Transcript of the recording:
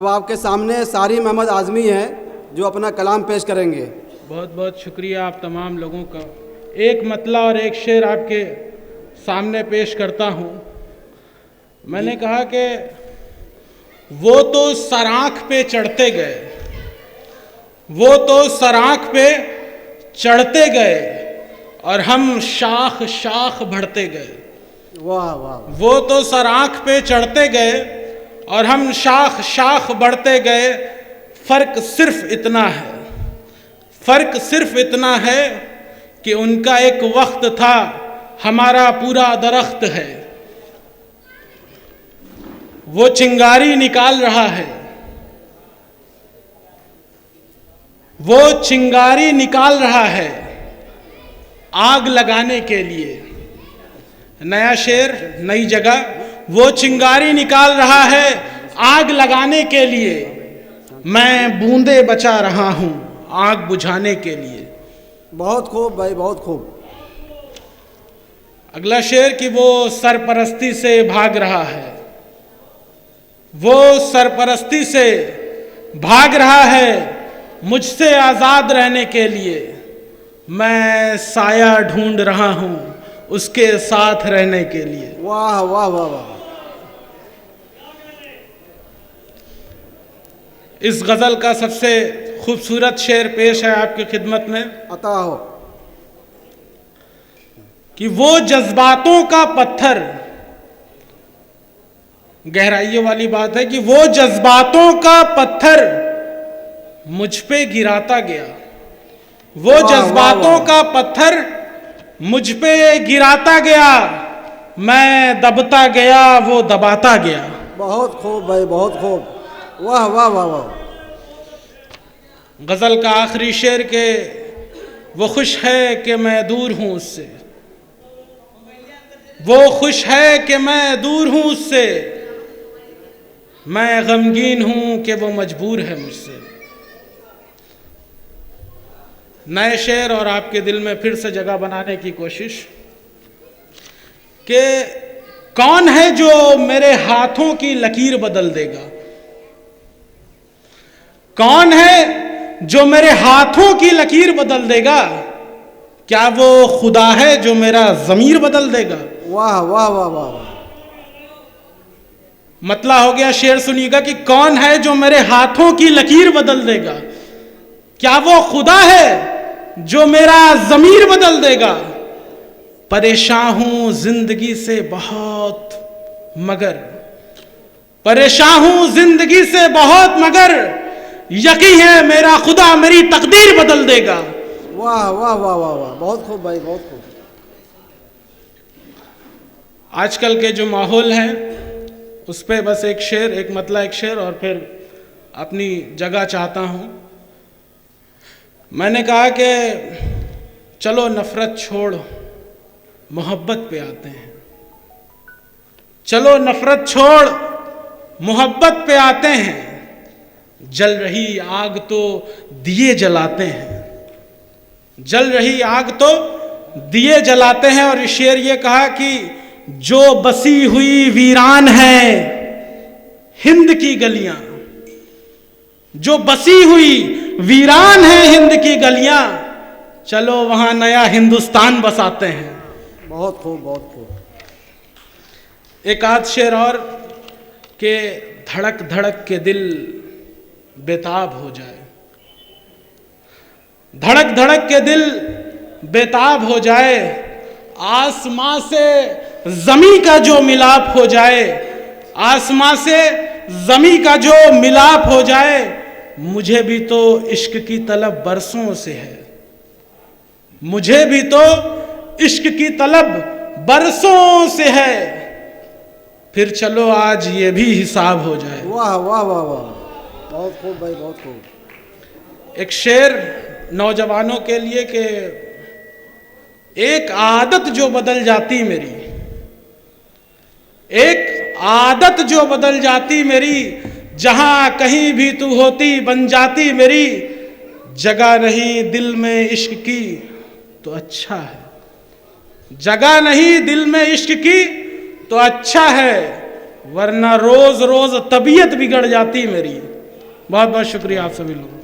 अब आपके सामने सारी मोहम्मद आज़मी हैं जो अपना कलाम पेश करेंगे। बहुत बहुत शुक्रिया आप तमाम लोगों का। एक मतला और एक शेर आपके सामने पेश करता हूँ। मैंने कहा कि वो तो सराख पे चढ़ते गए, वो तो सराख पे चढ़ते गए और हम शाख शाख बढ़ते गए। वाह वाह। वो तो सराख पे चढ़ते गए और हम शाख शाख बढ़ते गए। फर्क सिर्फ इतना है, फर्क सिर्फ इतना है कि उनका एक वक्त था, हमारा पूरा दरख्त है। वो चिंगारी निकाल रहा है, वो चिंगारी निकाल रहा है आग लगाने के लिए। नया शेर, नई जगह। वो चिंगारी निकाल रहा है आग लगाने के लिए, मैं बूंदे बचा रहा हूं आग बुझाने के लिए। बहुत खूब भाई, बहुत खूब। अगला शेर कि वो सरपरस्ती से भाग रहा है, वो सरपरस्ती से भाग रहा है मुझसे आजाद रहने के लिए, मैं साया ढूंढ रहा हूं उसके साथ रहने के लिए। वाह वाह वाह वाह। इस गजल का सबसे खूबसूरत शेर पेश है आपकी खिदमत में। अता हो कि वो जज्बातों का पत्थर, गहराइयों वाली बात है कि वो जज्बातों का पत्थर मुझ पे गिराता गया, वो जज्बातों का पत्थर मुझ पे गिराता गया, मैं दबता गया वो दबाता गया। बहुत खूब भाई, बहुत खूब। वाह वाह वाह वाह। गजल का आखिरी शेर के वो खुश है कि मैं दूर हूं उससे, वो खुश है कि मैं दूर हूं उससे, मैं गमगीन हूं कि वो मजबूर है मुझसे। नए शेर और आपके दिल में फिर से जगह बनाने की कोशिश कि कौन है जो मेरे हाथों की लकीर बदल देगा, कौन है जो मेरे हाथों की लकीर बदल देगा, क्या वो खुदा है जो मेरा ज़मीर बदल देगा। वाह वाह वाह वाह। मतला हो गया, शेर सुनिएगा कि कौन है जो मेरे हाथों की लकीर बदल देगा, क्या वो खुदा है जो मेरा ज़मीर बदल देगा। परेशान हूं जिंदगी से बहुत मगर, परेशान हूं जिंदगी से बहुत मगर, यकीन है मेरा खुदा मेरी तकदीर बदल देगा। वाह वाह वाह वाह वाह। बहुत खूब भाई, बहुत खूब। आजकल के जो माहौल है उस पर बस एक शेर, एक मतला एक शेर और फिर अपनी जगह चाहता हूं। मैंने कहा कि चलो नफरत छोड़ मोहब्बत पे आते हैं, चलो नफरत छोड़ मोहब्बत पे आते हैं, जल रही आग तो दिए जलाते हैं, जल रही आग तो दिए जलाते हैं। और शेर ये कहा कि जो बसी हुई वीरान है हिंद की गलियां, जो बसी हुई वीरान है हिंद की गलियां, चलो वहां नया हिंदुस्तान बसाते हैं। बहुत खूब, बहुत खूब। एक आध शेर और के धड़क धड़क के दिल बेताब हो जाए, धड़क धड़क के दिल बेताब हो जाए, आसमां से जमी का जो मिलाप हो जाए, आसमां से जमी का जो मिलाप हो जाए, मुझे भी तो इश्क की तलब बरसों से है, मुझे भी तो इश्क की तलब बरसों से है, फिर चलो आज ये भी हिसाब हो जाए। वाह वाह वाह वाह। बहुत खूब भाई, बहुत खूब। एक शेर नौजवानों के लिए कि एक आदत जो बदल जाती मेरी, एक आदत जो बदल जाती मेरी, जहां कहीं भी तू होती बन जाती मेरी, जगह नहीं दिल में इश्क की तो अच्छा है, जगह नहीं दिल में इश्क की तो अच्छा है, वरना रोज रोज तबीयत बिगड़ जाती मेरी। बहुत बहुत शुक्रिया आप सभी लोग।